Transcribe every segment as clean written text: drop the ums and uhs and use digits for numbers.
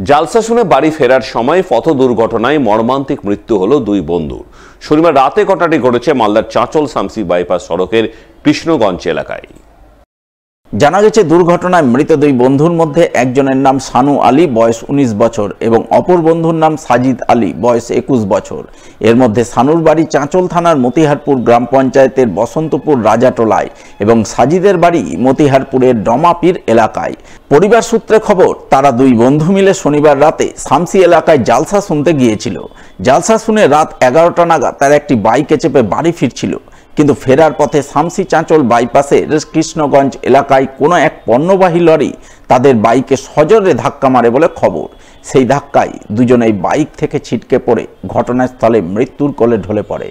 জালসা শুনে বাড়ি ফেরার সময় পথ দুর্ঘটনায় মর্মান্তিক মৃত্যু হলো দুই বন্ধুর। শনিবার রাতে ঘটনাটি ঘটেছে মালদার চাঁচল শামসি বাইপাস সড়কের কৃষ্ণগঞ্জ এলাকায়। জানা গেছে দুর্ঘটনায় মৃত দুই বন্ধুর মধ্যে একজনের নাম সানু আলী, বয়স 19 বছর এবং অপর বন্ধুর নাম সাজিদ আলী, বয়স 21 বছর। এর মধ্যে সানুর বাড়ি চাঁচল থানার মতিহারপুর গ্রাম পঞ্চায়েতের বসন্তপুর রাজাটোলায় এবং সাজিদের বাড়ি মতিহারপুরের ডমাপীর এলাকায়। পরিবার সূত্রে খবর, তারা দুই বন্ধু মিলে শনিবার রাতে শামসি এলাকায় জালসা শুনতে গিয়েছিল। জালসা শুনে রাত 11টা নাগাদ তারা একটি বাইকে চেপে বাড়ি ফিরছিল, কিন্তু ফেরার পথে শামসি চাঁচল বাইপাসের কৃষ্ণগঞ্জ এলাকায় কোনো এক পণ্যবাহী লরি তাদের বাইকে সজোরে ধাক্কা মারে বলে খবর। সেই ধাক্কায় দুজনেই বাইক থেকে ছিটকে পড়ে ঘটনাস্থলে মৃত্যুর কোলে ঢলে পড়ে।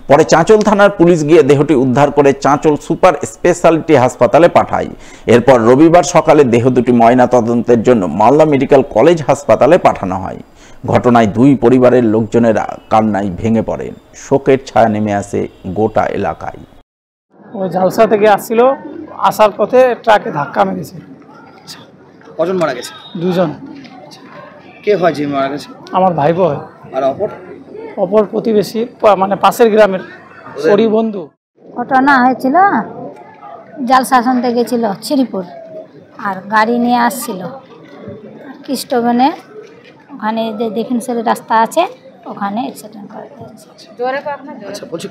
পরে চাঁচল থানার পুলিশ গিয়ে দেহটি উদ্ধার করে চাঁচল সুপার স্পেশালিটি হাসপাতালে পাঠায়। এরপর রবিবার সকালে দেহ দুটি ময়না তদন্তের জন্য মালদা মেডিকেল কলেজ হাসপাতালে পাঠানো হয়। ঘটনায় দুই পরিবারের লোকজনেরা কান্নায় ভেঙে পড়েন। শোকের ছায়া নেমে আসে গোটা এলাকায়। ও জালসা থেকে আসছিল, আসার পথে ট্রাকে ধাক্কা মেরেছে। কজন মারা গেছে? দুজন। কে হয় যে মারা গেছে? আমার ভাই বোন। আর অপর প্রতিবেশী, মানে পাশের গ্রামের সরি বন্ধু। ঘটনা হয়েছিল, জালসা শুনতে গেছিল শ্রীপুর, আর গাড়ি নিয়ে আসছিল কৃষ্ণগঞ্জে। ওখানে যে দেখেন সে রাস্তা আছে, ওখানে অ্যাক্সিডেন্ট করে দিয়েছে। আচ্ছা, বলছি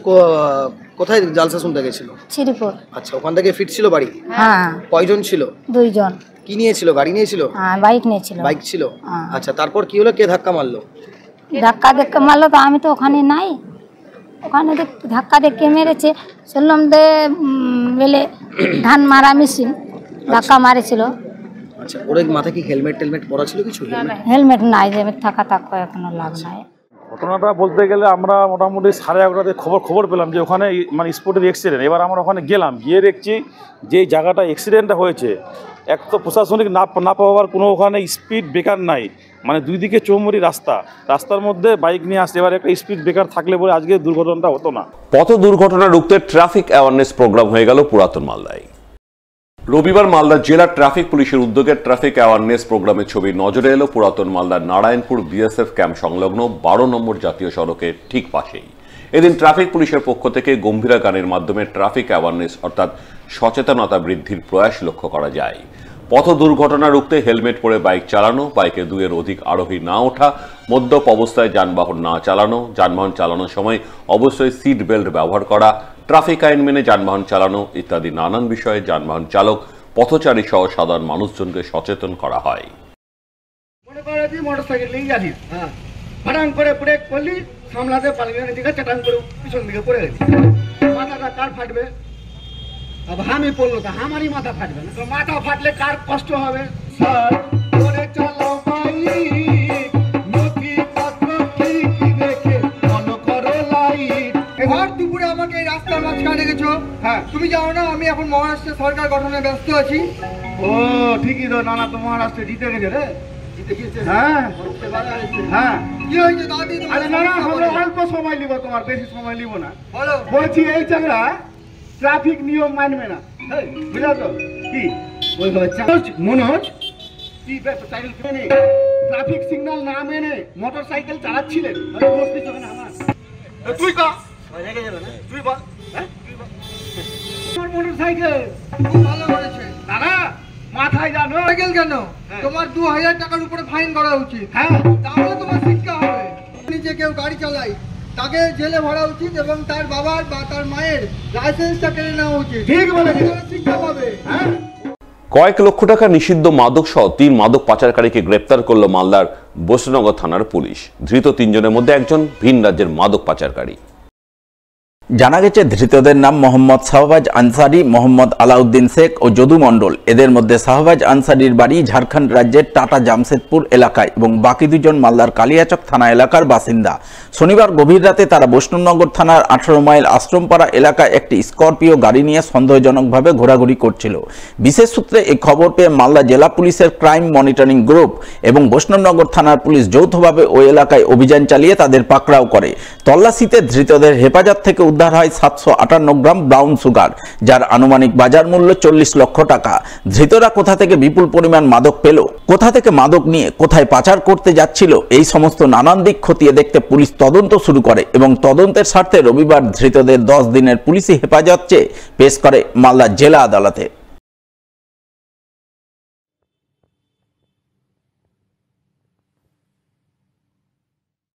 কোথায় জালসা শুনতে গেছিল? শ্রীপুর। আচ্ছা, ওখান থেকে ফিরছিল বাড়ি? হ্যাঁ। কয়জন ছিল? দুইজন। কি নিয়েছিল? গাড়ি নিয়েছিল? হ্যাঁ, বাইক নিয়েছিল। বাইক ছিল। আচ্ছা, তারপর কি হলো? কে ধাক্কা মারলো? ধাক্কা মারলো তো আমি তো ওখানে নাই। ওখানে ধাক্কা দেখে মেরেছে, শুনলাম যে বেলে ধান মারা মেশিন ধাক্কা মারেছিল। আচ্ছা, ওর মাথায় কি হেলমেট পরা ছিল? কিছু হেলমেট নাই, যে থাকা এখনো লাভ নাই। ঘটনাটা বলতে গেলে আমরা মোটামুটি 11:30 খবর পেলাম যে ওখানে মানে স্পটের অ্যাক্সিডেন্ট। এবার আমরা ওখানে গেলাম, গিয়ে দেখছি যে জায়গাটা অ্যাক্সিডেন্টটা হয়েছে, এক তো প্রশাসনিক না পাওয়ার কোনো ওখানে স্পিড ব্রেকার নাই, মানে দুই দিকে চৌমুরি রাস্তার মধ্যে বাইক নিয়ে আসছে। এবার একটা স্পিড ব্রেকার থাকলে বলে আজকে দুর্ঘটনাটা হতো না। পথ দুর্ঘটনা রুখতে ট্রাফিক অ্যাওয়ারনেস প্রোগ্রাম হয়ে গেল পুরাতন মালদায়। রবিবার মালদা জেলা ট্রাফিক পুলিশের উদ্যোগে ট্রাফিক অ্যাওয়ারনেস প্রোগ্রামের ছবি নজরে এলো পুরাতন মালদার নারায়ণপুর বিএসএফ ক্যাম্প সংলগ্ন 12 নম্বর জাতীয় সড়কের ঠিক পাশেই। এদিন ট্রাফিক পুলিশের পক্ষ থেকে গম্ভীরা গানের মাধ্যমে ট্রাফিক অ্যাওয়ারনেস অর্থাৎ সচেতনতা বৃদ্ধির প্রয়াস লক্ষ্য করা যায়। পথ দুর্ঘটনা রুখতে হেলমেট পরে বাইক চালানো, বাইকে 2-এর অধিক আরোহী না ওঠা, মদ্যপ অবস্থায় যানবাহন না চালানো, যানবাহন চালানোর সময় অবশ্যই সিট বেল্ট ব্যবহার করা, ট্রাফিক আইন মেনে যানবাহন চালানো ইত্যাদি নানান বিষয়ে যানবাহন চালক, পথচারী সহ সাধারণ মানুষজনকে সচেতন করা হয়। মোটরসাইকেল নিয়ে যাচ্ছিস, ফাটাং করে ব্রেক করলি, সামলাতে পারবি না, দিকে চাটাং করে পিছন দিকে পড়ে গেলি, মাথাটা কার ফাটবে? আমি পড়লো তো আমারই মাথা ফাটবে না? তো মাথা ফাটলে কার কষ্ট হবে? দুপুরে আমাকে এই রাস্তার মাঝখানে গেছো। হ্যাঁ, তুমি জানো না আমি এখন মহারাষ্ট্রে সরকার গঠনে ব্যস্ত আছি। ও ঠিকই তো, নানা তো মহারাষ্ট্রে জিতে গেছে রে। হ্যাঁ হ্যাঁ, কি হয়েছে দাদি? অল্প সময় নিব, তোমার বেশি সময় নিব না। বলছি এই চাকরা ট্রাফিক নিয়ম মানবে না, বুঝলো তো? কি মনোজ, ট্রাফিক সিগন্যাল না মেনে মোটরসাইকেল চালাচ্ছিলেন? তুই তুই বল, মোটরসাইকেল খুব ভালো করেছে দাদা। মাথায় জানো সাইকেল কেন? তোমার 2000 টাকার উপরে ফাইন করা উচিত। হ্যাঁ, তাহলে তোমার শিক্ষা হবে। যে কেউ গাড়ি চালায় তাকে জেলে ভরা উচিত এবং তার বাবার বা তার মায়ের লাইসেন্সটা কেড়ে নেওয়া উচিত। ঠিক বলেছে, শিক্ষা পাবে। হ্যাঁ, কয়েক লক্ষ টাকা নিষিদ্ধ মাদক সহ 3 মাদক পাচারকারীকে গ্রেপ্তার করল মালদার বৈষ্ণবনগর থানার পুলিশ। ধৃত 3 জনের মধ্যে একজন ভিন রাজ্যের মাদক পাচারকারী। জানা গেছে ধৃতদের নাম মোহাম্মদ শাহবাজ আনসারি, মোহাম্মদ আলাউদ্দিন শেখ ও যদু মণ্ডল। এদের মধ্যে শাহবাজ আনসারির বাড়ি ঝাড়খণ্ড রাজ্যের টাটা জামশেদপুর এলাকায় এবং বাকি দুজন মালদার কালিয়াচক থানা এলাকার বাসিন্দা। শনিবার গভীর রাতে তারা বৈষ্ণবনগর থানার 18 মাইল আশ্রমপাড়া এলাকায় একটি স্করপিও গাড়ি নিয়ে সন্দেহজনকভাবে ঘোরাঘুরি করছিল। বিশেষ সূত্রে এই খবর পেয়ে মালদা জেলা পুলিশের ক্রাইম মনিটরিং গ্রুপ এবং বৈষ্ণবনগর থানার পুলিশ যৌথভাবে ওই এলাকায় অভিযান চালিয়ে তাদের পাকড়াও করে। তল্লাশিতে ধৃতদের হেফাজত থেকে উদ্ধার হয় 758 গ্রাম ব্রাউন সুগার, যার আনুমানিক বাজার মূল্য 40 লক্ষ টাকা। ধৃতরা কোথা থেকে বিপুল পরিমাণ মাদক পেল, কোথা থেকে মাদক নিয়ে কোথায় পাচার করতে যাচ্ছিল, এই সমস্ত নানান দিক খতিয়ে দেখতে পুলিশ তদন্ত শুরু করে এবং তদন্তের স্বার্থে রবিবার ধৃতদের 10 দিনের পুলিশি হেফাজত চেয়ে পেশ করে মালদা জেলা আদালতে।